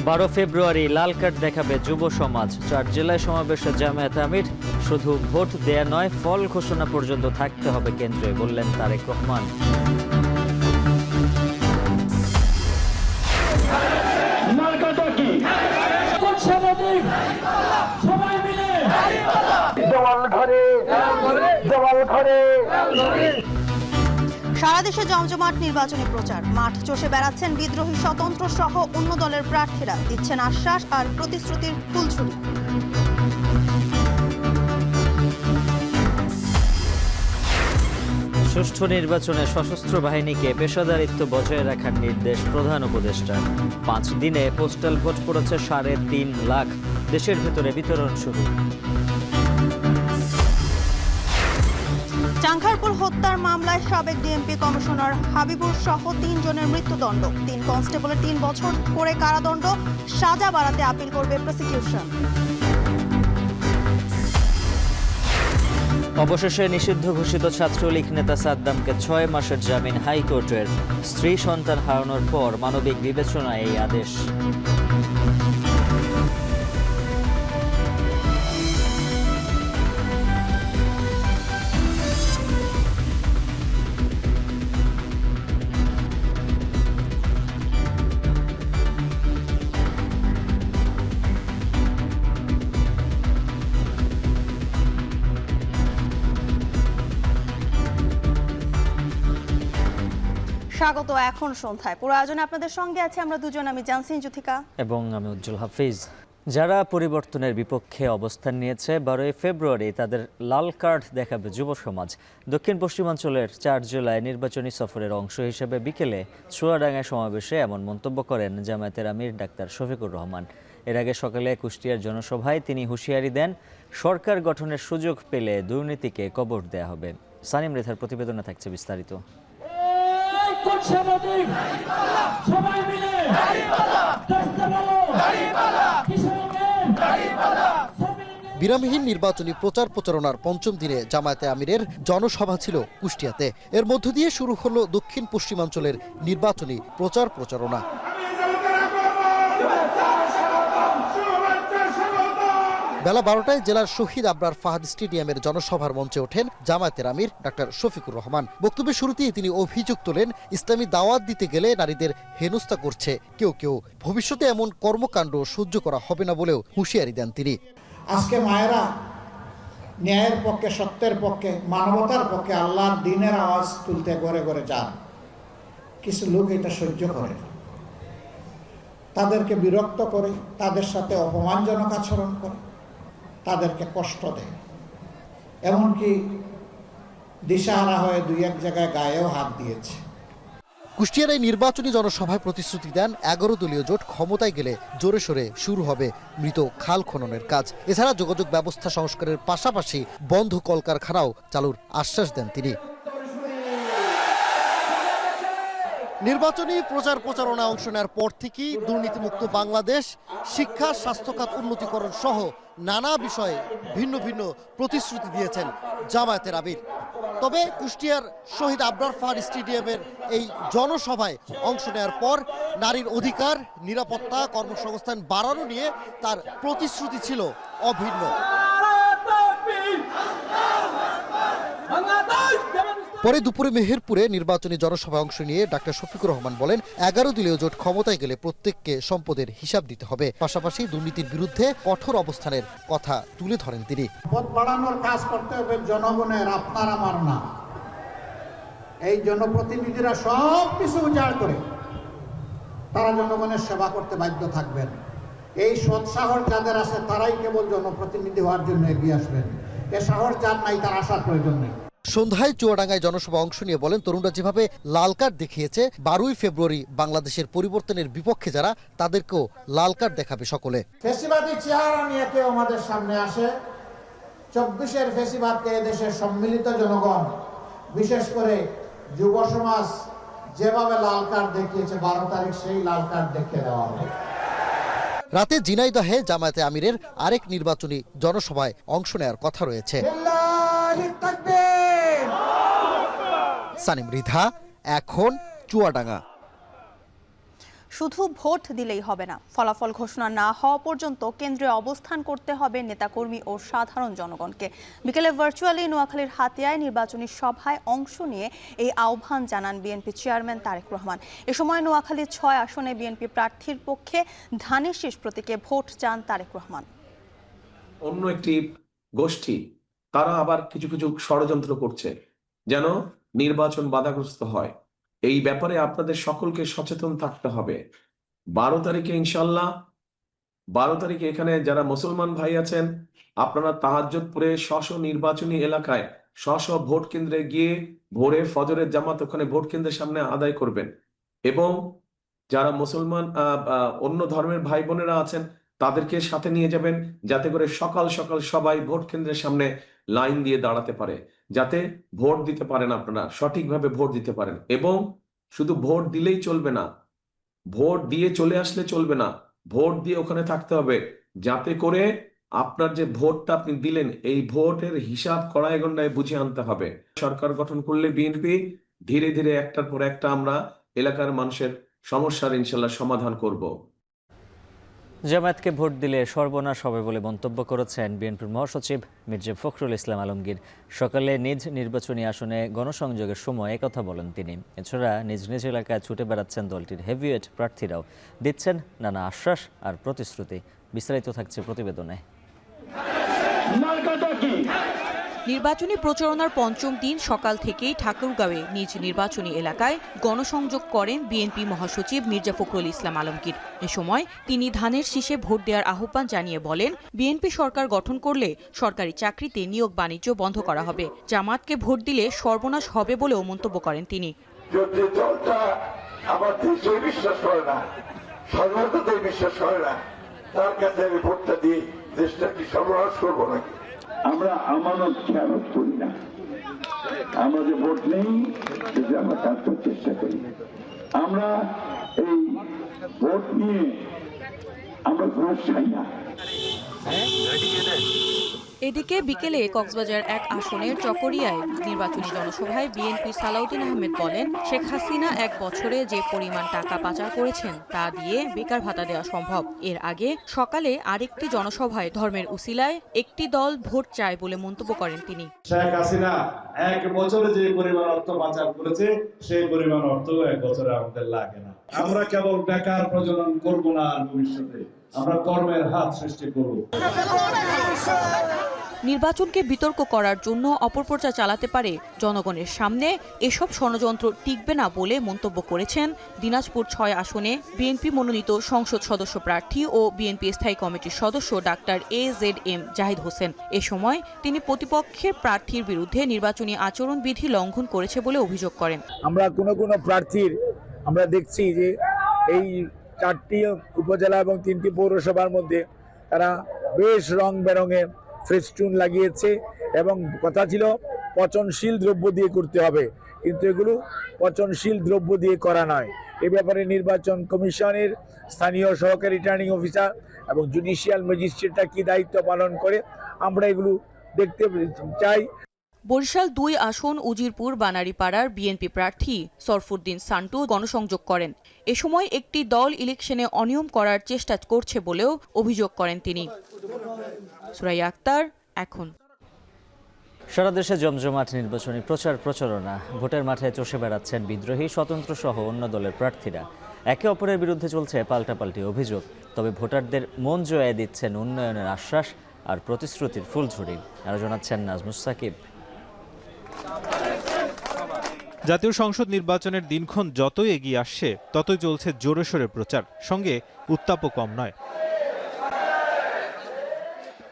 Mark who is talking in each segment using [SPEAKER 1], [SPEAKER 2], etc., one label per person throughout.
[SPEAKER 1] 12 ফেব্রুয়ারি লাল card দেখাবে যুব সমাজ। 4 জেলায় সমাবেশে জামায়াতে আমির। শুধু ভোট দেয়া নয়, ফল ঘোষণা পর্যন্ত থাকতে হবে কেন্দ্রে, বললেন তারেক রহমান।
[SPEAKER 2] সারা দেশে জমজমাট নির্বাচনী প্রচার। মাঠ চষে বেড়াচ্ছেন বিদ্রোহী স্বতন্ত্র সহ অন্য দলের প্রার্থীরা, দিচ্ছেন আশ্বাস আর প্রতিশ্রুতির ফুলঝুরি।
[SPEAKER 1] সুষ্ঠু নির্বাচনে সশস্ত্র বাহিনীকে পেশাদারিত্ব বজায় রাখার নির্দেশ প্রধান উপদেষ্টার। 5 দিনে পোস্টাল ভোট পড়েছে 3.5 লাখ। দেশের ভেতরে বিতরণ শুরু।
[SPEAKER 2] চাংখারপুল হত্যার মামলায় সাবেক ডিএমপি কমিশনার হাবিবুর সহ 3 জনের মৃত্যুদণ্ড। 3 কনস্টেবলের 3 বছর করে কারাদণ্ড। সাজা বাড়াতে আপিল করবে প্রসিকিউশন।
[SPEAKER 1] অবশেষে নিষিদ্ধ ঘোষিত ছাত্রলীগ নেতা সাদ্দামকে 6 মাসের জামিন হাইকোর্টের। স্ত্রী সন্তান হারানোর পর মানবিক বিবেচনায় এই আদেশ।
[SPEAKER 2] স্বাগত এখন সন্ধ্যায়। পুরো আয়োজনে আপনাদের সঙ্গে আছে আমরা দুজন, আমি জানসিন জুথিকা
[SPEAKER 1] এবং আমি উজ্জ্বল হাফিজ। যারা পরিবর্তনের বিপক্ষে অবস্থান নিয়েছে 12 ফেব্রুয়ারি তাদের লাল কার্ড দেখাবে যুব সমাজ। দক্ষিণ পশ্চিমাঞ্চলের 4 জেলায় নির্বাচনী সফরের অংশ হিসেবে বিকেলে চুয়াডাঙ্গায় সমাবেশে এমন মন্তব্য করেন জামায়াতের আমির ডাক্তার শফিকুর রহমান। এর আগে সকালে কুষ্টিয়ার জনসভায় তিনি হুঁশিয়ারি দেন, সরকার গঠনের সুযোগ পেলে দুর্নীতিকে কবর দেয়া হবে। সানিম রেথার প্রতিবেদনে থাকছে বিস্তারিত।
[SPEAKER 3] বিরামহীন নির্বাচনী প্রচার প্রচারণার 5ম দিনে জামায়াতে আমিরের জনসভা ছিল কুষ্টিয়াতে। এর মধ্য দিয়ে শুরু হলো দক্ষিণ পশ্চিমাঞ্চলের নির্বাচনী প্রচার প্রচারণা। বেলা 12টায় জেলার শহীদ আবরার ফাহাদ স্টেডিয়ামের জনসভার মঞ্চে ওঠেন জামায়াতের আমির ডাক্তার শফিকুর রহমান। বক্তব্যের শুরুতেই তিনি অভিযোগ তোলেন, ইসলামী দাওয়াত দিতে গেলে নারীদের হেনস্থা করছে কেউ কেউ। ভবিষ্যতে এমন কর্মকাণ্ড সহ্য করা হবে না বলেও হুঁশিয়ারি দেন তিনি।
[SPEAKER 4] আজকে মায়েরা ন্যায়ের পক্ষে, সত্যের পক্ষে, মানবতার পক্ষে আল্লাহর দ্বীনের আওয়াজ তুলতে ঘরে ঘরে যান। কিছু লোক এটা সহ্য করে, তাদেরকে বিরক্ত করে, তাদের সাথে অপমানজনক আচরণ করে, তাদেরকে কষ্ট দেয়, এমনকি দিশাহারা হয়ে 2-1 জায়গায় গায়েও হাত দিয়েছে।
[SPEAKER 3] কুষ্টিয়ার এই নির্বাচনী জনসভায় প্রতিশ্রুতি দেন 11 দলীয় জোট ক্ষমতায় গেলে জোরে সোরে শুরু হবে মৃত খাল খননের কাজ। এছাড়া যোগাযোগ ব্যবস্থা সংস্কারের পাশাপাশি বন্ধ কলকারখানাও চালুর আশ্বাস দেন তিনি। নির্বাচনী প্রচার প্রচারণা অংশ নেওয়ার পর থেকেই দুর্নীতিমুক্ত বাংলাদেশ, শিক্ষা, স্বাস্থ্যখাত উন্নতিকরণ সহ নানা বিষয়ে ভিন্ন ভিন্ন প্রতিশ্রুতি দিয়েছেন জামায়াতের আমির। তবে কুষ্টিয়ার শহীদ আবরার ফাহাদ স্টেডিয়ামের এই জনসভায় অংশ নেওয়ার পর নারীর অধিকার, নিরাপত্তা, কর্মসংস্থান বাড়ানো নিয়ে তার প্রতিশ্রুতি ছিল অভিন্ন। পরে দুপুরে মেহেরপুরে নির্বাচনী জনসভায় অংশ নিয়ে ডাক্তার শফিকুর রহমান বলেন, 11 দলীয় জোট ক্ষমতায় গেলে প্রত্যেককে সম্পদের হিসাব দিতে হবে। পাশাপাশি দুর্নীতির বিরুদ্ধে কঠোর অবস্থানের কথা তুলে ধরেন তিনি।
[SPEAKER 4] পদ বাড়ানোর কাজ করতে হবে জনগণের, আপনার আমার না। এই জনপ্রতিনিধিরা সব কিছু উজাড় করে তারা জনগণের সেবা করতে বাধ্য থাকবেন। এই সৎ সাহস যাদের আছে তারাই কেবল জনপ্রতিনিধি হওয়ার জন্য এগিয়ে আসবেন। এ সাহস যার নাই তার আসার প্রয়োজন নেই।
[SPEAKER 3] সন্ধ্যায় চুয়াডাঙ্গায় জনসভা অংশ নিয়ে বলেন, তরুণরা যেভাবে লাল কার্ড দেখিয়েছে 12 ফেব্রুয়ারি বাংলাদেশের পরিবর্তনের বিপক্ষে যারা, তাদেরকেও লাল কার্ড দেখাবে সকলে।
[SPEAKER 4] ফেসিবাদী চেহারা নিয়ে কেউ আমাদের সামনে আসে, 24-এর ফেসিবাদকে এদেশের সম্মিলিত জনগণ, বিশেষ করে যুব সমাজ যেভাবে লাল কার্ড দেখিয়েছে, 12 তারিখ সেই লাল কার্ড দেখিয়ে দেওয়া হবে।
[SPEAKER 3] রাতে ঝিনাইদহে জামায়াতে আমিরের আরেক নির্বাচনী জনসভায় অংশ নেওয়ার কথা রয়েছে। সানিম রিধা, এখন চুয়াডাঙ্গা।
[SPEAKER 2] শুধু ভোট দিলেই হবে না, ফলাফল ঘোষণা না হওয়া পর্যন্ত কেন্দ্রে অবস্থান করতে হবে নেতাকর্মী ও সাধারণ জনগণকে। বিকেলে ভার্চুয়ালি নোয়াখালীর হাতিয়ায় নির্বাচনী সভায় অংশ নিয়ে এই আহ্বান জানান বিএনপি চেয়ারম্যান তারেক রহমান। এ সময় নোয়াখালীর 6 আসনে বিএনপি প্রার্থীর পক্ষে ধানের শীষ প্রতীকে ভোট চান তারেক রহমান।
[SPEAKER 5] অন্য একটি গোষ্ঠী তারা আবার কিছু কিছু ষড়যন্ত্র করছে যেন নির্বাচন বাধাগ্রস্ত হয়। এই ব্যাপারে আপনাদের সকলকে সচেতন থাকতে হবে। 12 তারিখে ইনশাল্লাহ 12 তারিখে এখানে যারা মুসলমান ভাই আছেন আপনারা তাহাজ্জুদ পড়ে স্ব নির্বাচনী এলাকায় স্ব ভোট কেন্দ্রে গিয়ে ভোরে ফজরের জামাত ওখানে ভোট কেন্দ্রের সামনে আদায় করবেন। এবং যারা মুসলমান অন্য ধর্মের ভাই বোনেরা আছেন তাদেরকে সাথে নিয়ে যাবেন, যাতে করে সকাল সকাল সবাই ভোট কেন্দ্রের সামনে লাইন দিয়ে দাঁড়াতে পারে, যাতে ভোট দিতে পারেন, আপনারা সঠিকভাবে ভোট দিতে পারেন। এবং শুধু ভোট দিলেই চলবে না, ভোট দিয়ে চলে আসলে চলবে না, ভোট দিয়ে ওখানে থাকতে হবে, যাতে করে আপনার যে ভোটটা আপনি দিলেন এই ভোটের হিসাব কড়াই গণ্ডায় বুঝে আনতে হবে। সরকার গঠন করলে বিএনপি ধীরে ধীরে একটার পর একটা আমরা এলাকার মানুষের সমস্যার ইনশাল্লাহ সমাধান করব।
[SPEAKER 1] জামায়াতকে ভোট দিলে সর্বনাশ হবে বলে মন্তব্য করেছেন বিএনপির মহাসচিব মির্জা ফখরুল ইসলাম আলমগীর। সকালে নিজ নির্বাচনী আসনে গণসংযোগের সময় একথা বলেন তিনি। এছাড়া নিজ নিজ এলাকায় ছুটে বেড়াচ্ছেন দলটির হেভিওয়েট প্রার্থীরাও, দিচ্ছেন নানা আশ্বাস আর প্রতিশ্রুতি। বিস্তারিত থাকছে প্রতিবেদনে।
[SPEAKER 6] নির্বাচনী প্রচারণার পঞ্চম দিন সকাল থেকেই ঠাকুরগাঁওয়ে নিজ নির্বাচনী এলাকায় গণসংযোগ করেন বিএনপি মহাসচিব মির্জা ফখরুল ইসলাম আলমগীর। এ সময় তিনি ধানের শীষে ভোট দেওয়ার আহ্বান জানিয়ে বলেন, বিএনপি সরকার গঠন করলে সরকারি চাকরিতে নিয়োগ বাণিজ্য বন্ধ করা হবে। জামাতকে ভোট দিলে সর্বনাশ হবে বলেও মন্তব্য করেন তিনি।
[SPEAKER 7] আমরা আমানত খেয়ানত করি না, আমরা যে ভোট নেই যে আমরা কাজ করার চেষ্টা করি। আমরা এই ভোট নিয়ে আমরা ঘুষ চাই না।
[SPEAKER 6] এদিকে বিকেলে কক্সবাজার 1 আসনের চকরিয়ায় নির্বাচনী জনসভায় বিএনপির সালাউদ্দিন আহমেদ বলেন, শেখ হাসিনা 1 বছরে যে পরিমাণ টাকা পাচার করেছেন তা দিয়ে বেকার ভাতা দেওয়া সম্ভব। এর আগে সকালে আরেকটি জনসভায় ধর্মের উসিলায় একটি দল ভোট চায় বলে মন্তব্য করেন তিনি।
[SPEAKER 8] শেখ হাসিনা 1 বছরে যে পরিমাণ অর্থ পাচার করেছে সেই পরিমাণ অর্থ 1 বছরে আমাদের লাগে না। আমরা কেবল বেকার প্রজনন করব না, ভবিষ্যতে আমরা কর্মের হাত সৃষ্টি করব।
[SPEAKER 6] নির্বাচনকে বিতর্ক করার জন্য অপপ্রচার চালাতে পারে জনগণের সামনে এসব ষড়যন্ত্র টিকবে না বলে মন্তব্য করেছেন দিনাজপুর 6 আসনে বিএনপি মনোনীত সংসদ সদস্য প্রার্থী ও বিএনপি স্থায়ী কমিটির সদস্য ডাক্তার AZM জাহিদ হোসেন। এ সময় তিনি প্রতিপক্ষের প্রার্থীর বিরুদ্ধে নির্বাচনী আচরণবিধি লঙ্ঘন করেছে বলে অভিযোগ করেন।
[SPEAKER 9] আমরা কোনো প্রার্থীর আমরা দেখছি যে এই 4টি উপজেলা এবং 3টি পৌরসভার মধ্যে তারা বেশ রং বেরঙের ফেস্টুন লাগিয়েছে এবং কথা ছিল পচনশীল দ্রব্য দিয়ে করতে হবে, কিন্তু এগুলো পচনশীল দ্রব্য দিয়ে করা নয়। এ ব্যাপারে নির্বাচন কমিশনের স্থানীয় সহকারী রিটার্নিং অফিসার এবং জুডিশিয়াল ম্যাজিস্ট্রেটরা কি দায়িত্ব পালন করে আমরা এগুলো দেখতে চাই।
[SPEAKER 6] বরিশাল 2 আসন উজিরপুর বানারীপাড়ার বিএনপি প্রার্থী সরফুদ্দিন সান্টু গণসংযোগ করেন। এ সময় একটি দল ইলেকশনে অনিয়ম করার চেষ্টা করছে বলেও অভিযোগ করেন তিনি। সুরাইয়া আক্তার, এখন।
[SPEAKER 1] সারা দেশে জমজমাট নির্বাচনী প্রচারণা। ভোটের মাঠে চষে বেড়াচ্ছেন বিদ্রোহী, স্বতন্ত্র সহ অন্য দলের প্রার্থীরা। একে অপরের বিরুদ্ধে চলছে পাল্টাপাল্টি অভিযোগ। তবে ভোটারদের মন জয় দিচ্ছেন উন্নয়নের আশ্বাস আর প্রতিশ্রুতির ফুলঝুরি। আরো জানাচ্ছেন নাজমুস সাকিব।
[SPEAKER 10] জাতীয় সংসদ নির্বাচনের দিনক্ষণ যতই এগিয়ে আসছে ততই চলছে জোরে সোরে প্রচার, সঙ্গে উত্তাপও কম নয়।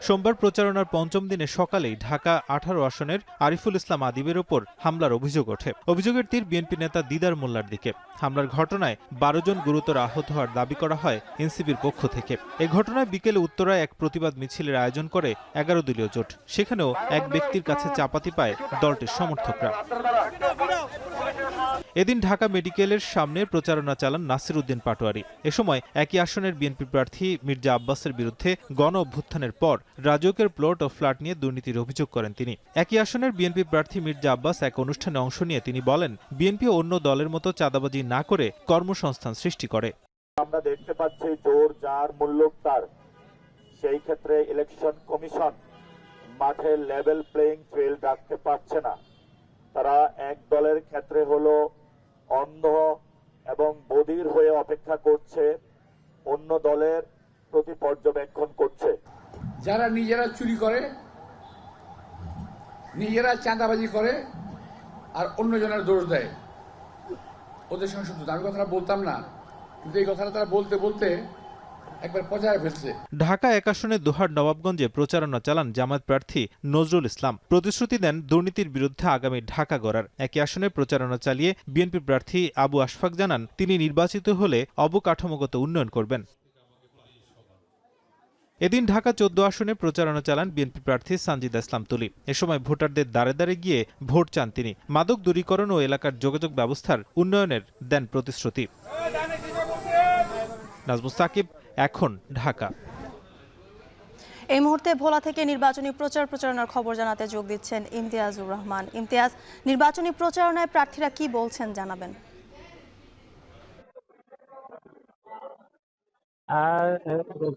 [SPEAKER 10] সোমবার প্রচারণার পঞ্চম দিনে সকালেই ঢাকা 18 আসনের আরিফুল ইসলাম আদিবের ওপর হামলার অভিযোগ ওঠে। অভিযোগের তীর বিএনপি নেতা দিদার মোল্লার দিকে। হামলার ঘটনায় 12 জন গুরুতর আহত হওয়ার দাবি করা হয় এনসিপির পক্ষ থেকে। এই ঘটনায় বিকেলে উত্তরায় এক প্রতিবাদ মিছিলের আয়োজন করে 11 দলীয় জোট। সেখানেও এক ব্যক্তির কাছে চাপাতি পায় দলটির সমর্থকরা। এদিন ঢাকা মেডিকেলের সামনে প্রচারণা চালান নাসির উদ্দিন পাটোয়ারি। এ সময় একই আসনের বিএনপি প্রার্থী মির্জা আব্বাসের বিরুদ্ধে গণ অভ্যুত্থানের পর রাজউকের প্লট ও ফ্ল্যাট নিয়ে দুর্নীতির অভিযোগ করেন তিনি। একই আসনের বিএনপি প্রার্থী মির্জা আব্বাস এক অনুষ্ঠানে অংশ নিয়ে তিনি বলেন, বিএনপি অন্য দলের মতো চাঁদাবাজি না করে কর্মসংস্থান সৃষ্টি করে।
[SPEAKER 7] আমরা দেখতে পাচ্ছি জোর যার মূল্যক তার। সেই ক্ষেত্রে ইলেকশন কমিশন মাঠে লেভেল প্লেইং ফিল্ড রাখতে পারছে না। তারা এক দলের ক্ষেত্রে হলো অন্ধ এবং বধির হয়ে অপেক্ষা করছে, অন্য দলের প্রতি পর্যবেক্ষণ করছে।
[SPEAKER 11] যারা নিজেরা চুরি করে, নিজেরা চাঁদাবাজি করে আর অন্যজনের দোষ দেয়, ওদের সঙ্গে শত্রুতা। আমি কথাটা বলতাম না, কিন্তু এই কথাটা তারা বলতে বলতে একবার পর্যায়ে ফেলছে।
[SPEAKER 10] ঢাকা ১ আসনে দোহার নবাবগঞ্জে প্রচারণা চালান জামায়াত প্রার্থী নজরুল ইসলাম। প্রতিশ্রুতি দেন দুর্নীতির বিরুদ্ধে আগামী ঢাকা গড়ার। একই আসনে প্রচারণা চালিয়ে বিএনপি প্রার্থী আবু আশফাক জানান, তিনি নির্বাচিত হলে অবকাঠামোগত উন্নয়ন করবেন। এদিন ঢাকা ১৪ আসনে প্রচারণা চালান বিএনপি প্রার্থী সানজিদা ইসলাম তুলি। এ সময় ভোটারদের দ্বারে দ্বারে গিয়ে ভোট চান তিনি। মাদক দূরীকরণ ও এলাকার যোগাযোগ ব্যবস্থার উন্নয়নের দেন প্রতিশ্রুতি। নাজমুস সাকিব, এখন ঢাকা।
[SPEAKER 2] এই মুহূর্তে ভোলা থেকে নির্বাচনী প্রচারণার খবর জানাতে যোগ দিচ্ছেন ইমতিয়াজুর রহমান। ইমতিয়াজ, নির্বাচনী প্রচারণায় প্রার্থীরা কি বলছেন জানাবেন।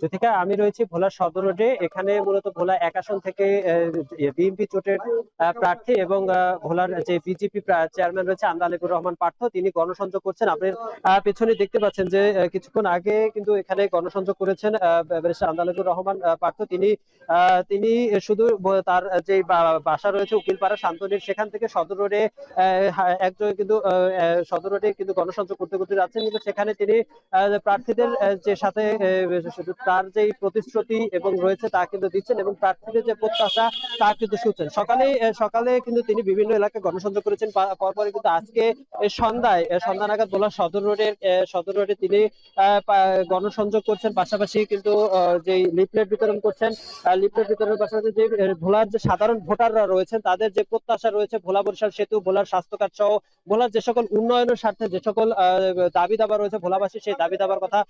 [SPEAKER 12] জ্যোতিকা, আমি রয়েছি ভোলা সদর রোডে। এখানে মূলত ভোলা ১ আসন থেকে বিএনপি জোটের প্রার্থী এবং ভোলার যে বিজেপি চেয়ারম্যান রয়েছে আমদা আলিকুর রহমান পার্থ, তিনি গণসংযোগ করছেন। আপনি পেছনে দেখতে পাচ্ছেন যে কিছুক্ষণ আগে কিন্তু এখানে গণসংযোগ করেছেন ব্যারিস্টার আমদা আলিকুর রহমান পার্থ। তিনি শুধু তার যে বাসা রয়েছে উকিলপাড়া শান্তনীর, সেখান থেকে সদর রোডে একজন কিন্তু সদর রোডে কিন্তু গণসংযোগ করতে করতে যাচ্ছেন। কিন্তু সেখানে তিনি প্রার্থীদের যে সাথে তার যে প্রতিশ্রুতি এবং রয়েছে তা কিন্তু দিচ্ছেন এবং প্রার্থীদের যে প্রত্যাশা তা কিন্তু শুনছেন। সকালে কিন্তু তিনি বিভিন্ন এলাকায় গণসংযোগ করেছেন। পরপরই কিন্তু আজকে সন্ধ্যা নাগাদ ভোলা সদর রোডে তিনি গণসংযোগ করছেন। পাশাপাশি কিন্তু যে লিফলেট বিতরণ করছেন। লিফলেট বিতরণের পাশাপাশি যে ভোলার যে সাধারণ ভোটাররা রয়েছেন তাদের যে প্রত্যাশা রয়েছে, ভোলা বরিশাল সেতু, ভোলার স্বাস্থ্য কার্ড সহ ভোলার যে সকল উন্নয়নের স্বার্থে যে সকল দাবি দাবা রয়েছে ভোলাবাসী, সেই দাবি দাবার কথা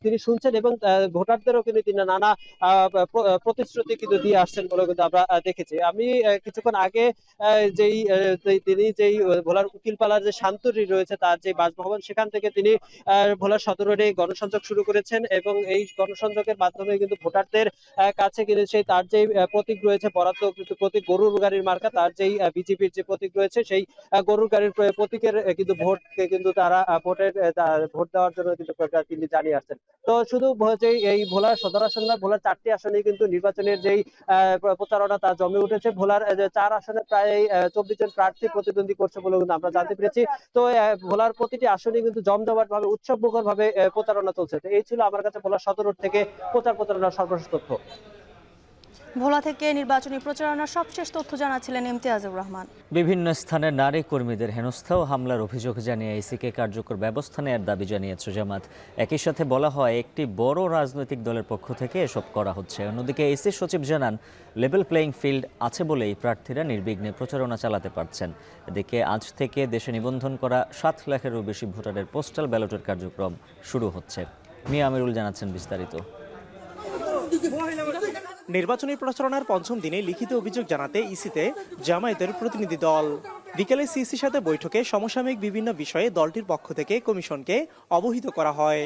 [SPEAKER 12] তিনি শুনছেন এবং ভোটারদেরও কিন্তু তিনি নানা প্রতিশ্রুতি কিন্তু দিয়ে আসছেন বলে কিন্তু আমরা দেখেছি। আমি কিছুক্ষণ আগে তিনি যেই ভোলার উকিলপাড়ার যে শান্তরি রয়েছে তার যে বাসভবন, সেখান থেকে তিনি ভোলার সদর রোডে গণসংযোগ শুরু করেছেন এবং এই গণসংযোগের মাধ্যমে কিন্তু ভোটারদের কাছে কিন্তু তার যে প্রতীক রয়েছে বরাদ্দ প্রতীক গরুর গাড়ির মার্কা, তার যেই বিজেপির যে প্রতীক রয়েছে সেই গরুর গাড়ির প্রতীকের কিন্তু ভোটকে কিন্তু তারা ভোট দেওয়ার জন্য কিন্তু তিনি জানিয়ে আসছেন। তো শুধু এই ভোলার সদর আসন না, ভোলার 4টি আসনে কিন্তু নির্বাচনের যেই প্রচারণা তা জমে উঠেছে। ভোলার 4 আসনে প্রায় 24 জন প্রার্থী প্রতিদ্বন্দ্বী করছে বলে কিন্তু আমরা জানতে পেরেছি। তো ভোলার প্রতিটি আসনে কিন্তু জমজমাট ভাবে উৎসবমুখর ভাবে প্রচারণা চলছে। তো এই ছিল আমার কাছে ভোলার সদর রোড থেকে প্রচারণার সর্বশেষ তথ্য।
[SPEAKER 2] ভোলা থেকে নির্বাচনী প্রচারণার সবশেষ তথ্য জানাচ্ছিলেন ইমতিয়াজুর রহমান।
[SPEAKER 1] বিভিন্ন স্থানে নারী কর্মীদের হেনস্থা ও হামলার অভিযোগ জানিয়ে আইসিকে কার্যকর ব্যবস্থা নেওয়ার দাবি জানিয়েছে জামাত। একই সাথে বলা হয় একটি বড় রাজনৈতিক দলের পক্ষ থেকে এসব করা হচ্ছে। অন্যদিকে আইসি সচিব জানান, লেভেল প্লেইং ফিল্ড আছে বলেই প্রার্থীরা নির্বিঘ্নে প্রচারণা চালাতে পারছেন। এদিকে আজ থেকে দেশে নিবন্ধন করা 7 লাখেরও বেশি ভোটারের পোস্টাল ব্যালটের কার্যক্রম শুরু হচ্ছে। মিয়া আমিরুল জানাচ্ছেন বিস্তারিত।
[SPEAKER 13] নির্বাচনী প্রচারণার 5ম দিনে লিখিত অভিযোগ জানাতে ইসিতে জামায়াতের প্রতিনিধি দল। বিকেলে সিইসির সাথে বৈঠকে সমসাময়িক বিভিন্ন বিষয়ে দলটির পক্ষ থেকে কমিশনকে অবহিত করা হয়।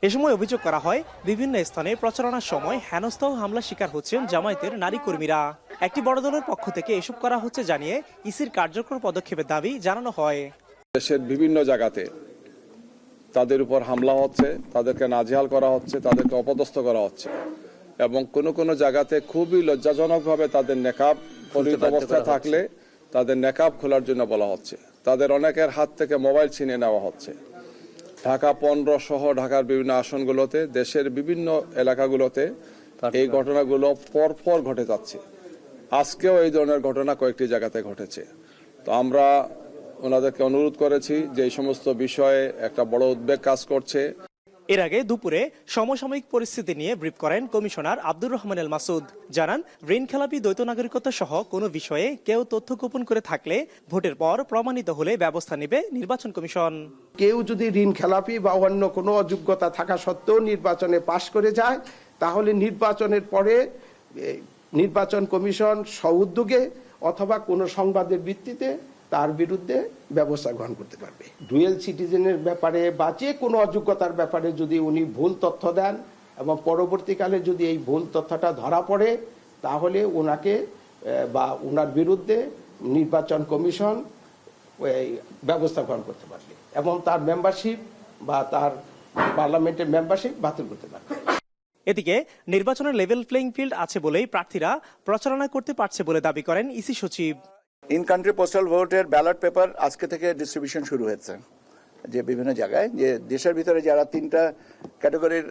[SPEAKER 13] এ সময় অভিযোগ করা হয়, বিভিন্ন স্থানে প্রচারণার সময় হেনস্থা ও হামলা শিকার হচ্ছেন জামায়াতের নারী কর্মীরা। একটি বড় দলের পক্ষ থেকে এসব করা হচ্ছে জানিয়ে ইসির কার্যকর পদক্ষেপের দাবি জানানো হয়।
[SPEAKER 14] দেশের বিভিন্ন জায়গাতে তাদের উপর হামলা হচ্ছে, তাদেরকে নাজেহাল করা হচ্ছে, তাদেরকে অপদস্থ করা হচ্ছে এবং কোনো জায়গাতে খুবই লজ্জাজনকভাবে তাদের নেকাব পরিহিত অবস্থায় থাকলে তাদের নেকাব খোলার জন্য বলা হচ্ছে। তাদের অনেকের হাত থেকে মোবাইল ছিনিয়ে নেওয়া হচ্ছে। ঢাকা 15 সহ ঢাকার বিভিন্ন আসনগুলোতে, দেশের বিভিন্ন এলাকাগুলোতে এই ঘটনাগুলো পরপর ঘটে যাচ্ছে। আজকেও এই ধরনের ঘটনা কয়েকটি জায়গাতে ঘটেছে। তো আমরা ওনাদেরকে অনুরোধ করেছি যে এই সমস্ত বিষয়ে একটা বড় উদ্বেগ কাজ করছে।
[SPEAKER 13] এর আগে দুপুরে সমসাময়িক পরিস্থিতি নিয়ে ব্রিফ করেন কমিশনার আব্দুর রহমান এল মাসুদ। জানান, ঋণ খেলাপি দ্বৈত নাগরিকত্ব সহ কোনো বিষয়ে কেউ তথ্য গোপন করে থাকলে ভোটের পর প্রমাণিত হলে ব্যবস্থা নেবে নির্বাচন কমিশন।
[SPEAKER 15] কেউ যদি ঋণ খেলাপি বা অন্য কোনো অযোগ্যতা থাকা সত্ত্বেও নির্বাচনে পাশ করে যায়, তাহলে নির্বাচনের পরে নির্বাচন কমিশন স্বউদ্যোগে অথবা কোনো সংবাদের ভিত্তিতে তার বিরুদ্ধে ব্যবস্থা গ্রহণ করতে পারবে। ডুয়েল সিটিজেনের ব্যাপারে বা যে কোনো অযোগ্যতার ব্যাপারে যদি উনি ভুল তথ্য দেন এবং পরবর্তীকালে যদি এই ভুল তথ্যটা ধরা পড়ে, তাহলে ওনাকে বা ওনার বিরুদ্ধে নির্বাচন কমিশন ব্যবস্থা গ্রহণ করতে পারবে এবং তার মেম্বারশিপ বা তার পার্লামেন্টের মেম্বারশিপ বাতিল করতে পারবে।
[SPEAKER 13] এদিকে নির্বাচনের লেভেল প্লেইং ফিল্ড আছে বলেই প্রার্থীরা প্রচারণা করতে পারছে বলে দাবি করেন ইসি সচিব।
[SPEAKER 16] ইন কান্ট্রি পোস্টাল ভোটের ব্যালট পেপার আজকে থেকে ডিস্ট্রিবিউশন শুরু হয়েছে, যে বিভিন্ন জায়গায় যে দেশের ভিতরে যারা 3টা ক্যাটাগরির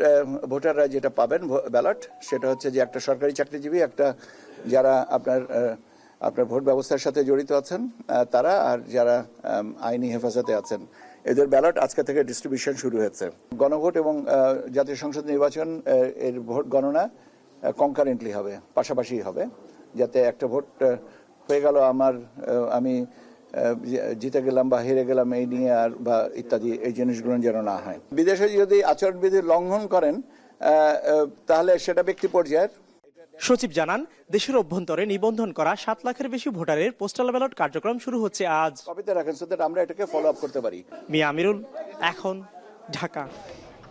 [SPEAKER 16] ভোটাররা যেটা পাবেন ব্যালট, সেটা হচ্ছে যে একটা সরকারি চাকরিজীবী, একটা যারা আপনার ভোট ব্যবস্থার সাথে জড়িত আছেন তারা, আর যারা আইনি হেফাজতে আছেন, এদের ব্যালট আজকে থেকে ডিস্ট্রিবিউশন শুরু হয়েছে। গণভোট এবং জাতীয় সংসদ নির্বাচন এর ভোট গণনা কনকারেন্টলি হবে, পাশাপাশি হবে, যাতে একটা ভোট হয়ে গেল আমি জিতে গেলাম বা হেরে গেলাম এই নিয়ে আর বা ইত্যাদি এই জিনিসগুলো যেন না হয়। বিদেশে যদি আচরণবিধি লঙ্ঘন করেন তাহলে সেটা ব্যক্তি পর্যায়ের।
[SPEAKER 13] সচিব জানান, দেশের অভ্যন্তরে নিবন্ধন করা 7 লাখের বেশি ভোটারের পোস্টাল ব্যালট কার্যক্রম শুরু হচ্ছে আজ।
[SPEAKER 16] কপিতে রাখেন সো দ্যাট আমরা এটাকে ফলো আপ করতে পারি।
[SPEAKER 13] মিয়া আমিরুল, এখন, ঢাকা।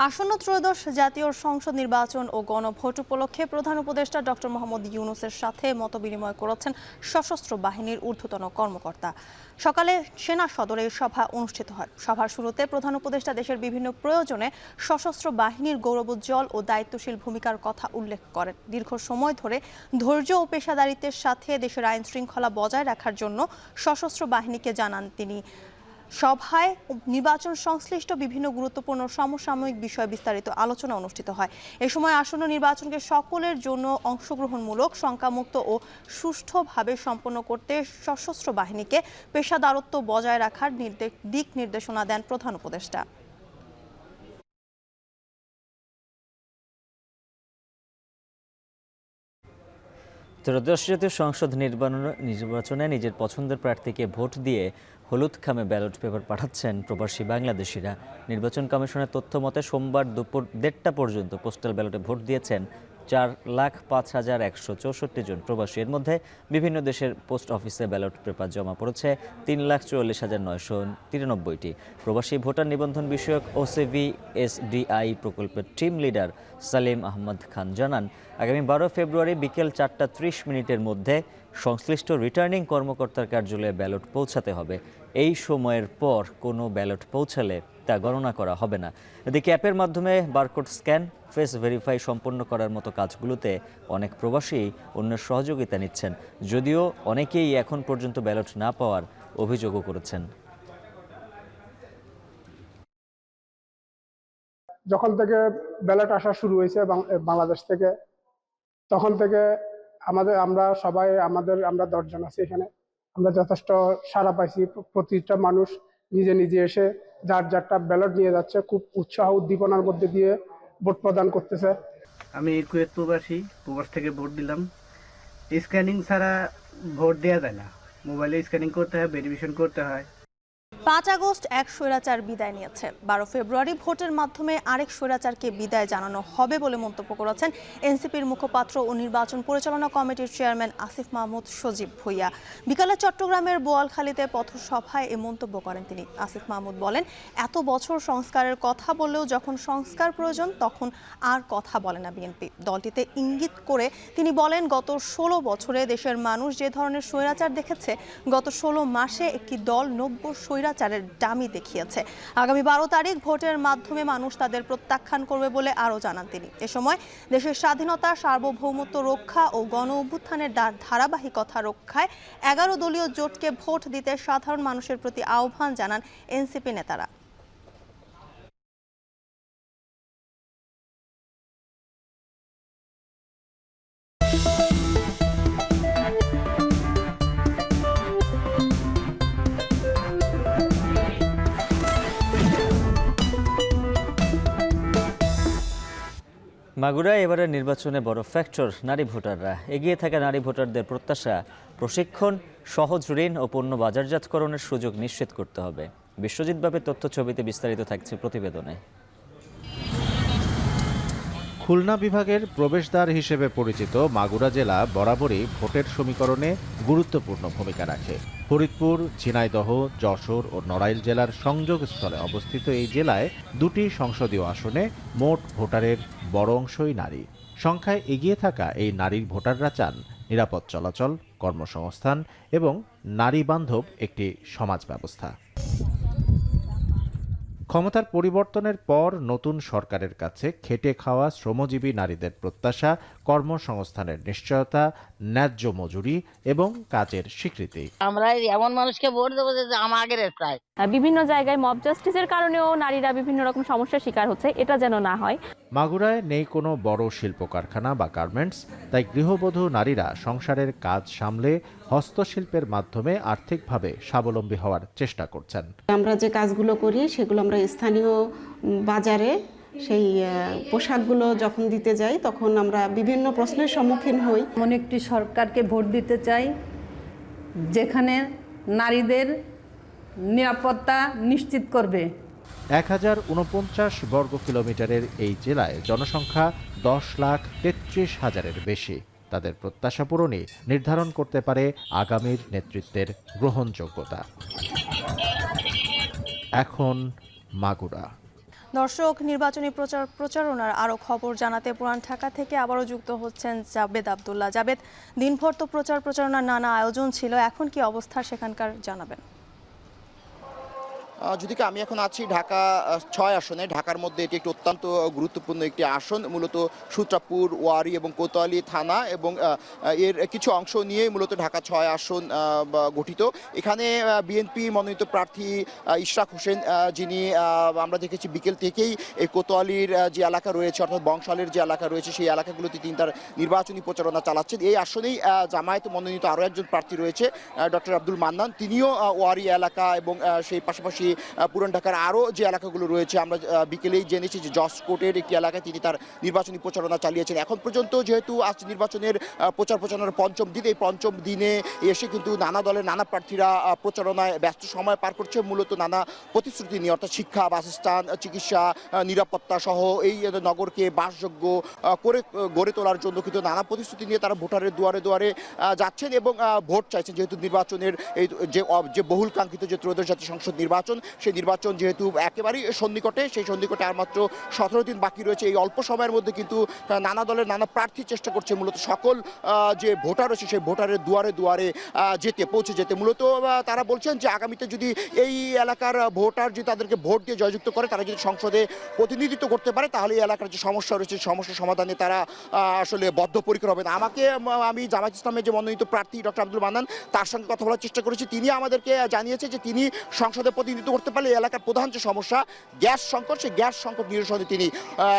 [SPEAKER 2] আসন্ন ত্রয়োদশ জাতীয় সংসদ নির্বাচন ও গণভোট উপলক্ষে প্রধান উপদেষ্টা ডক্টর মোহাম্মদ ইউনূসের সাথে মতবিনিময় করেছেন সশস্ত্র বাহিনীর ঊর্ধ্বতন কর্মকর্তা। সকালে সেনা সদরে সভা অনুষ্ঠিত হয়। সভার শুরুতে প্রধান উপদেষ্টা দেশের বিভিন্ন প্রয়োজনে সশস্ত্র বাহিনীর গৌরবোজ্জ্বল ও দায়িত্বশীল ভূমিকার কথা উল্লেখ করেন। দীর্ঘ সময় ধরে ধৈর্য ও পেশাদারিত্বের সাথে দেশের আইন শৃঙ্খলা বজায় রাখার জন্য সশস্ত্র বাহিনীকে জানান তিনি। সভায় নির্বাচন সংশ্লিষ্ট বিভিন্ন গুরুত্বপূর্ণ সমসাময়িক বিষয়ে বিস্তারিত আলোচনা অনুষ্ঠিত হয়। এ সময় আসন্ন নির্বাচনকে সকলের জন্য অংশগ্রহণমূলক, শঙ্কামুক্ত ও সুষ্ঠুভাবে সম্পন্ন করতে সশস্ত্র বাহিনীকে পেশাদারত্ব বজায় রাখার দিক নির্দেশনা দেন প্রধান উপদেষ্টা।
[SPEAKER 1] ত্রয়োদশ জাতীয় সংসদ নির্বাচনে নিজের পছন্দের প্রার্থীকে ভোট দিয়ে হলুদ খামে ব্যালট পেপার পাঠাচ্ছেন প্রবাসী বাংলাদেশিরা। নির্বাচন কমিশনের তথ্য মতে সোমবার দুপুর 1:30টা পর্যন্ত পোস্টাল ব্যালটে ভোট দিয়েছেন 4,05,164 জন প্রবাসী। এর মধ্যে বিভিন্ন দেশের পোস্ট অফিসে ব্যালট পেপার জমা পড়েছে 3,44,993টি। প্রবাসী ভোটার নিবন্ধন বিষয়ক ওসিভি এসডিআই প্রকল্পের টিম লিডার সালিম আহমদ খান জানান, আগামী 12 ফেব্রুয়ারি বিকেল 4:30 মধ্যে সংশ্লিষ্ট রিটার্নিং কর্মকর্তার কার্যালয়ে ব্যালট পৌঁছাতে হবে। এই সময়ের পর কোনো ব্যালট পৌঁছালে তা গণনা করা হবে না। এদিকে অ্যাপের মাধ্যমে বারকোড স্ক্যান, ফেস ভেরিফাই সম্পন্ন করার মতো কাজগুলোতে অনেক প্রবাসী অন্যের সহযোগিতা নিচ্ছেন, যদিও অনেকেই এখন পর্যন্ত ব্যালট না পাওয়ার অভিযোগও করেছেন।
[SPEAKER 17] যখন থেকে ব্যালট আসা শুরু হয়েছে বাংলাদেশ থেকে, তখন থেকে আমরা 10 জন আছি এখানে, আমরা যথেষ্ট সাড়া পাইছি। প্রতিটা মানুষ নিজে নিজে এসে যারটা ব্যালট নিয়ে যাচ্ছে, খুব উৎসাহ উদ্দীপনার মধ্যে দিয়ে ভোট প্রদান করতেছে।
[SPEAKER 18] আমি কুয়েত প্রবাসী, প্রবাস থেকে ভোট দিলাম। স্ক্যানিং ছাড়া ভোট দেওয়া যায় না, মোবাইলে স্ক্যানিং করতে হয়, ভেরিফিকেশন করতে হয়।
[SPEAKER 2] 5 আগস্ট এক স্বৈরাচার বিদায় নিয়েছে। 12 ফেব্রুয়ারি ভোটের মাধ্যমে আরেক স্বৈরাচারকে বিদায় জানানো হবে বলে মন্তব্য করেছেন এনসিপির মুখপাত্র ও নির্বাচন পরিচালনা কমিটির চেয়ারম্যান আসিফ মাহমুদ সজীব ভুইয়া। বিকালে চট্টগ্রামের বোয়ালখালীতে পথসভায় এ মন্তব্য করেন তিনি। আসিফ মাহমুদ বলেন, এত বছর সংস্কারের কথা বললেও যখন সংস্কার প্রয়োজন তখন আর কথা বলে না বিএনপি। দলটিতে ইঙ্গিত করে তিনি বলেন, গত 16 বছরে দেশের মানুষ যে ধরনের স্বৈরাচার দেখেছে, গত 16 মাসে একটি দল 90 স্বৈরাচারের ডামি দেখিয়েছে। আগামী 12 তারিখ ভোটের মাধ্যমে মানুষ তাদের প্রত্যাখ্যান করবে বলে আরও জানান তিনি। এ সময় দেশের স্বাধীনতা, সার্বভৌমত্ব রক্ষা ও গণ অভ্যুত্থানের ধারাবাহিকতা রক্ষায় 11 দলীয় জোটকে ভোট দিতে সাধারণ মানুষের প্রতি আহ্বান জানান এনসিপি নেতারা।
[SPEAKER 1] মাগুরায় এবারের নির্বাচনে বড় ফ্যাক্টর নারী ভোটাররা। এগিয়ে থাকা নারী ভোটারদের প্রত্যাশা, প্রশিক্ষণ, সহজ ঋণ ও পণ্য বাজারজাতকরণের সুযোগ নিশ্চিত করতে হবে। বিশ্বজিৎ বাবের তথ্য ছবিতে বিস্তারিত থাকছে প্রতিবেদনে।
[SPEAKER 19] খুলনা বিভাগের প্রবেশদ্বার হিসেবে পরিচিত মাগুরা জেলা বরাবরই ভোটের সমীকরণে গুরুত্বপূর্ণ ভূমিকা রাখে। ফরিদপুর, ঝিনাইদহ, যশোর ও নড়াইল জেলার সংযোগস্থলে অবস্থিত এই জেলায় 2টি সংসদীয় আসনে মোট ভোটারের বড় অংশই নারী। সংখ্যায় এগিয়ে থাকা এই নারী ভোটাররা চান নিরাপদ চলাচল, কর্মসংস্থান এবং নারী বান্ধব একটি সমাজ ব্যবস্থা। ক্ষমতার পরিবর্তনের পর নতুন সরকারের কাছে খেটে খাওয়া শ্রমজীবী নারীদের প্রত্যাশা কর্মসংস্থানের নিশ্চয়তা, ন্যায্য মজুরি এবং কাজের স্বীকৃতি।
[SPEAKER 20] আমরা এমন মানুষকে ভোট দেবো যে আমাদের চাই।
[SPEAKER 21] বিভিন্ন জায়গায় মব জাস্টিসের কারণেও নারীরা বিভিন্ন রকম সমস্যার শিকার হচ্ছে, এটা যেন না হয়।
[SPEAKER 19] মাগুরায় নেই কোনো বড় শিল্প কারখানা বা গার্মেন্টস, তাই গৃহবধূ নারীরা সংসারের কাজ সামলে হস্তশিল্পের মাধ্যমে আর্থিকভাবে স্বাবলম্বী হওয়ার চেষ্টা করছেন।
[SPEAKER 22] আমরা যে কাজগুলো করি সেগুলো আমরা স্থানীয় বাজারে সেই পোশাকগুলো যখন দিতে যাই তখন আমরা বিভিন্ন প্রশ্নের সম্মুখীন হই।
[SPEAKER 23] এমন একটি সরকারকে ভোট দিতে চাই যেখানে নারীদের নিরাপত্তা নিশ্চিত করবে।
[SPEAKER 19] 1049 বর্গ কিলোমিটারের এই জেলায় জনসংখ্যা 10,33,000-এর বেশি। তাদের প্রত্যাশা পূরণই নির্ধারণ করতে পারে আগামীর নেতৃত্বের গ্রহণযোগ্যতা। এখন মাগুরা।
[SPEAKER 2] দর্শক, নির্বাচনী প্রচারণার আরও খবর জানাতে পুরান ঢাকা থেকে আবারও যুক্ত হচ্ছেন জাবেদ আব্দুল্লাহ। জাবেদ, দিনভর তো প্রচারণার নানা আয়োজন ছিল, এখন কি অবস্থা সেখানকার জানাবেন?
[SPEAKER 24] যদি আমি এখন আছি ঢাকা 6 আসনে। ঢাকার মধ্যে এটি একটি অত্যন্ত গুরুত্বপূর্ণ একটি আসন, মূলত সূত্রাপুর, ওয়ারী এবং কোতোয়ালি থানা এবং এর কিছু অংশ নিয়ে মূলত ঢাকা 6 আসন গঠিত। এখানে বিএনপি মনোনীত প্রার্থী ইশরাক হোসেন, যিনি আমরা দেখেছি বিকেল থেকেই এই কোতোয়ালির যে এলাকা রয়েছে অর্থাৎ বংশালের যে এলাকা রয়েছে সেই এলাকাগুলোতে তিনি তার নির্বাচনী প্রচারণা চালাচ্ছেন। এই আসনেই জামায়াত মনোনীত আরও একজন প্রার্থী রয়েছে ডক্টর আব্দুল মান্নান, তিনিও ওয়ারী এলাকা এবং সেই পাশাপাশি পুরান ঢাকার আরও যে এলাকাগুলো রয়েছে আমরা বিকেলেই জেনেছি যে জসকোটের একটি এলাকায় তিনি তার নির্বাচনী প্রচারণা চালিয়েছেন। এখন পর্যন্ত যেহেতু আজ নির্বাচনের প্রচারণার পঞ্চম দিন, এই পঞ্চম দিনে এসে কিন্তু নানা দলের নানা প্রার্থীরা প্রচারণায় ব্যস্ত সময় পার করছে, মূলত নানা প্রতিশ্রুতি নিয়ে, অর্থাৎ শিক্ষা, বাসস্থান, চিকিৎসা, নিরাপত্তা সহ এই নগরকে বাসযোগ্য করে গড়ে তোলার জন্য কিন্তু নানা প্রতিশ্রুতি নিয়ে তারা ভোটারের দুয়ারে দুয়ারে যাচ্ছেন এবং ভোট চাইছেন। যেহেতু নির্বাচনের এই যে বহুল কাঙ্ক্ষিত যে ত্রয়োদশ জাতীয় সংসদ নির্বাচন, সেই নির্বাচন যেহেতু একেবারেই সন্নিকটে, সেই সন্নিকটে আর মাত্র 17 দিন বাকি রয়েছে। এই অল্প সময়ের মধ্যে কিন্তু নানা দলের নানা প্রার্থী চেষ্টা করছে মূলত সকল যে ভোটার রয়েছে সেই ভোটারের দুয়ারে দুয়ারে পৌঁছে যেতে। মূলত তারা বলছেন যে আগামীতে যদি এই এলাকার ভোটার যদি তাদেরকে ভোট দিয়ে জয়যুক্ত করে, তারা যদি সংসদে প্রতিনিধিত্ব করতে পারে, তাহলে এই এলাকার যে সমস্যা রয়েছে সমস্যা সমাধানে তারা আসলে বদ্ধপরিকর হবে না। আমি জামায়াত ইসলামের যে মনোনীত প্রার্থী ডক্টর আব্দুল মান্নান, তার সঙ্গে কথা বলার চেষ্টা করেছি। তিনি আমাদেরকে জানিয়েছে যে তিনি সংসদে প্রতিনিধিত্ব করতে পারলে এলাকার প্রধান যে সমস্যা গ্যাস সংকট, সেই গ্যাস সংকট নিরসনে তিনি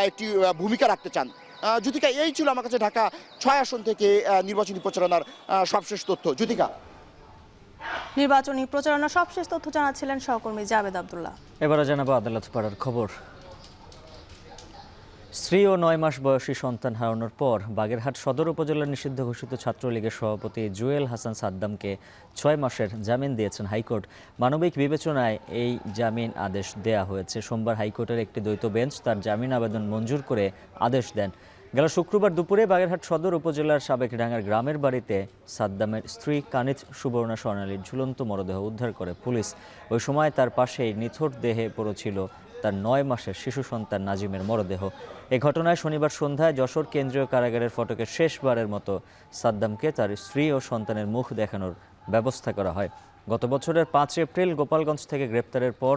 [SPEAKER 24] একটি ভূমিকা রাখতে চান। জ্যোতিকা, এই ছিল আমার কাছে ঢাকা 6 আসন থেকে নির্বাচনী প্রচারণার সবশেষ তথ্য। জ্যোতিকা,
[SPEAKER 2] নির্বাচনী প্রচারণার সবশেষ তথ্য জানাচ্ছিলেন সহকর্মী জাবেদ আব্দুল্লাহ।
[SPEAKER 1] এবারে জানাবো আদালত পাড়ার খবর। স্ত্রী ও 9 মাস বয়সী সন্তান হারানোর পর বাগেরহাট সদর উপজেলার নিষিদ্ধ ঘোষিত ছাত্রলীগের সভাপতি জুয়েল হাসান সাদ্দামকে 6 মাসের জামিন দিয়েছেন হাইকোর্ট। মানবিক বিবেচনায় এই জামিন আদেশ দেয়া হয়েছে। সোমবার হাইকোর্টের একটি দ্বৈত বেঞ্চ তার জামিন আবেদন মঞ্জুর করে আদেশ দেন। গেল শুক্রবার দুপুরে বাগেরহাট সদর উপজেলার সাবেকডাঙ্গার গ্রামের বাড়িতে সাদ্দামের স্ত্রী কানিজ সুবর্ণা স্বর্ণালীর ঝুলন্ত মরদেহ উদ্ধার করে পুলিশ। ওই সময় তার পাশেই নিথর দেহে পড়েছিল তার 9 মাসের শিশু সন্তান নাজিমের মরদেহ। এই ঘটনায় শনিবার সন্ধ্যায় যশোর কেন্দ্রীয় কারাগারের ফটকে শেষবারের মতো সাদ্দামকে তার স্ত্রী ও সন্তানের মুখ দেখানোর ব্যবস্থা করা হয়। গত বছরের 5 এপ্রিল গোপালগঞ্জ থেকে গ্রেপ্তারের পর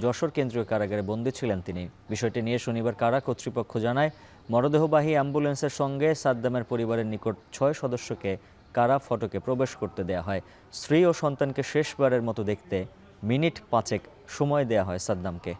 [SPEAKER 1] যশোর কেন্দ্রীয় কারাগারে বন্দী ছিলেন তিনি। বিষয়টি নিয়ে শনিবার কারা কর্তৃপক্ষ জানায়, মরদেহবাহী অ্যাম্বুলেন্সের সঙ্গে সাদ্দামের পরিবারের নিকট 6 সদস্যকে কারা ফটকে প্রবেশ করতে দেয়া হয়। স্ত্রী ও সন্তানকে শেষবারের মতো দেখতে মিনিট 5 সময় দেয়া হয় সাদ্দামকে।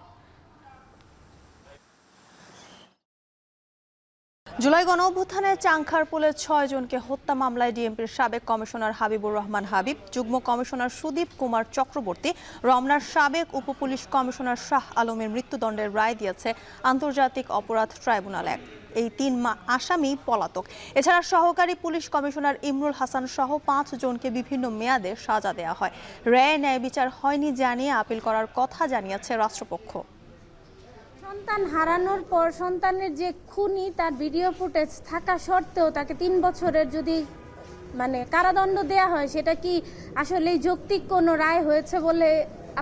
[SPEAKER 2] জুলাই গণঅভ্যুত্থানে চাংখারপুলের 6 জনকে হত্যা মামলায় ডিএমপির সাবেক কমিশনার হাবিবুর রহমান হাবিব, যুগ্ম কমিশনার সুদীপ কুমার চক্রবর্তী, রমনার সাবেক উপপুলিশ কমিশনার শাহ আলমের মৃত্যুদণ্ডের রায় দিয়েছে আন্তর্জাতিক অপরাধ ট্রাইব্যুনাল 1। এই 3 আসামি পলাতক। এছাড়া সহকারী পুলিশ কমিশনার ইমরুল হাসান সহ 5 জনকে বিভিন্ন মেয়াদে সাজা দেওয়া হয়। রায়ে ন্যায় বিচার হয়নি জানিয়ে আপিল করার কথা জানিয়েছে রাষ্ট্রপক্ষ।
[SPEAKER 3] সন্তান হারানোর পর সন্তানের যে খুনি তার ভিডিও ফুটেজ থাকা সত্ত্বেও তাকে 3 বছরের যদি কারাদণ্ড দেয়া হয়, সেটা কি আসলে যৌক্তিক কোনো রায় হয়েছে বলে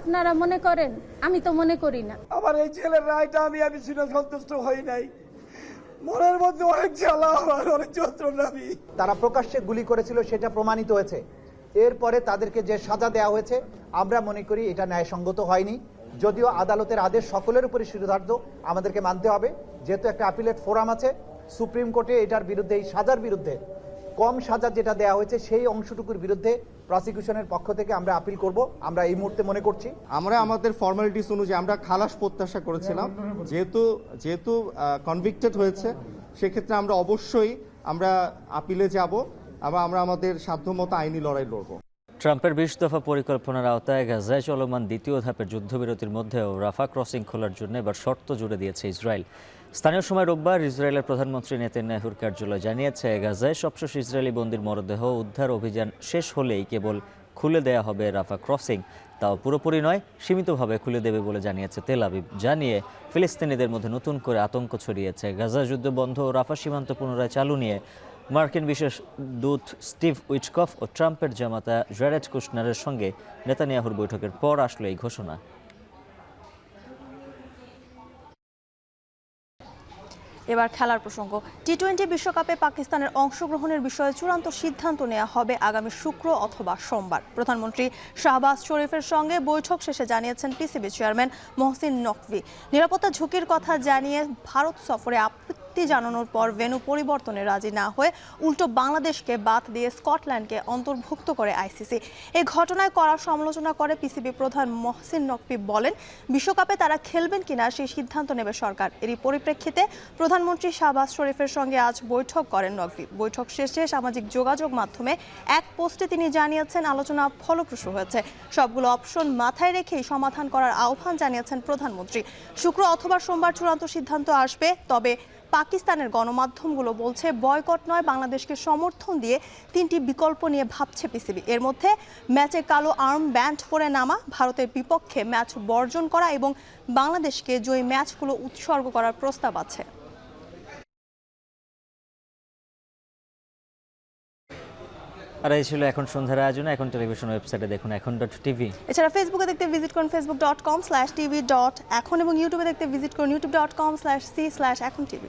[SPEAKER 3] আপনারা মনে করেন? আমি তো মনে করি না।
[SPEAKER 4] আমার এই ছেলের রায়টা আমি শুনে সন্তুষ্ট হই নাই। মনের মধ্যে অনেক জ্বালা, অনেক যন্ত্রণা।
[SPEAKER 5] তারা প্রকাশ্যে গুলি করেছিল, সেটা প্রমাণিত হয়েছে। এরপরে তাদেরকে যে সাজা দেওয়া হয়েছে আমরা মনে করি এটা ন্যায়সঙ্গত হয়নি। যদিও আদালতের আদেশ সকলের উপরে শিরোধার্য, আমাদেরকে মানতে হবে। যেহেতু একটা আপিলেট ফোরাম আছে, সুপ্রিম কোর্টে এটার বিরুদ্ধে, এই সাজার বিরুদ্ধে, কম সাজা যেটা দেওয়া হয়েছে সেই অংশটুকুর বিরুদ্ধে প্রসিকিউশনের পক্ষ থেকে আমরা আপিল করব। আমরা এই মুহূর্তে মনে করছি
[SPEAKER 8] আমরা আমাদের ফর্মালিটিস অনুযায়ী আমরা খালাস প্রত্যাশা করেছিলাম। যেহেতু কনভিক্টেড হয়েছে, সেক্ষেত্রে আমরা অবশ্যই আপিলে যাব এবং আমরা আমাদের সাধ্যমতো আইনি লড়াই লড়ব।
[SPEAKER 1] ট্রাম্পের 20 দফা পরিকল্পনার আওতায় গাজায় চলমান দ্বিতীয় ধাপের যুদ্ধবিরতির মধ্যেও রাফা ক্রসিং খোলার জন্য এবার শর্ত জুড়ে দিয়েছে ইসরায়েল। স্থানীয় সময় রোববার ইসরায়েলের প্রধানমন্ত্রী নেতানিয়াহুর কার্যালয় জানিয়েছে, গাজায় সবশেষ ইসরায়েলি বন্দির মরদেহ উদ্ধার অভিযান শেষ হলেই কেবল খুলে দেয়া হবে রাফা ক্রসিং। তাও পুরোপুরি নয়, সীমিতভাবে খুলে দেবে বলে জানিয়েছে তেল আবিব। জানিয়ে ফিলিস্তিনিদের মধ্যে নতুন করে আতঙ্ক ছড়িয়েছে। গাজা যুদ্ধ বন্ধ ও রাফা সীমান্ত পুনরায় চালু নিয়ে মার্কিন বিশেষ দূত স্টিভ উইটকফ ও ট্রাম্পের জামাতা জ্যারেড কুশনারের সঙ্গে নেতানিয়াহুর বৈঠকের পর আসলো এই ঘোষণা।
[SPEAKER 2] এবার খেলার প্রসঙ্গ। টি-20 বিশ্বকাপে পাকিস্তানের অংশগ্রহণের বিষয়ে চূড়ান্ত সিদ্ধান্ত নেওয়া হবে আগামী শুক্র অথবা সোমবার। প্রধানমন্ত্রী শাহবাজ শরীফের সঙ্গে বৈঠক শেষে জানিয়েছেন পিসিবি চেয়ারম্যান মহসিন নকভি। নিরাপত্তা ঝুঁকির কথা জানিয়ে ভারত সফরে আপত্তি জানানোর পর ভেন্যু পরিবর্তনে রাজি না হয়ে উল্টো বাংলাদেশকে বাদ দিয়ে স্কটল্যান্ডকে অন্তর্ভুক্ত করে আইসিসি। এই ঘটনায় কড়া সমালোচনা করে পিসিবি প্রধান মহসিন নকভি বলেন, বিশ্বকাপে তারা খেলবেন কিনা সেই সিদ্ধান্ত নেবে সরকার। এরই পরিপ্রেক্ষিতে প্রধানমন্ত্রী শাহবাজ শরীফের সঙ্গে আজ বৈঠক করেন নকভি। বৈঠক শেষে সামাজিক যোগাযোগ মাধ্যমে এক পোস্টে তিনি জানিয়েছেন, আলোচনা ফলপ্রসূ হয়েছে। সবগুলো অপশন মাথায় রেখেই সমাধান করার আহ্বান জানিয়েছেন প্রধানমন্ত্রী। শুক্র অথবা সোমবার চূড়ান্ত সিদ্ধান্ত আসবে। তবে পাকিস্তানের গণমাধ্যমগুলো বলছে, বয়কট নয়, বাংলাদেশকে সমর্থন দিয়ে 3টি বিকল্প নিয়ে ভাবছে পিসিবি। এর মধ্যে ম্যাচে কালো আর্ম ব্যান্ড পরে নামা, ভারতের বিপক্ষে ম্যাচ বর্জন করা এবং বাংলাদেশকে জয়ী ম্যাচগুলো উৎসর্গ করার প্রস্তাব আছে।
[SPEAKER 1] আর এই ছিল এখন সন্ধ্যার আয়োজনে। এখন টেলিভিশন ওয়েবসাইটে দেখুন এখন.tv।
[SPEAKER 2] এছাড়া ফেসবুকে দেখতে ভিজিট করুন facebook.com/tv.এখন এবং ইউটিউবে দেখতে ভিজিট করুন youtube.com/c/echontv।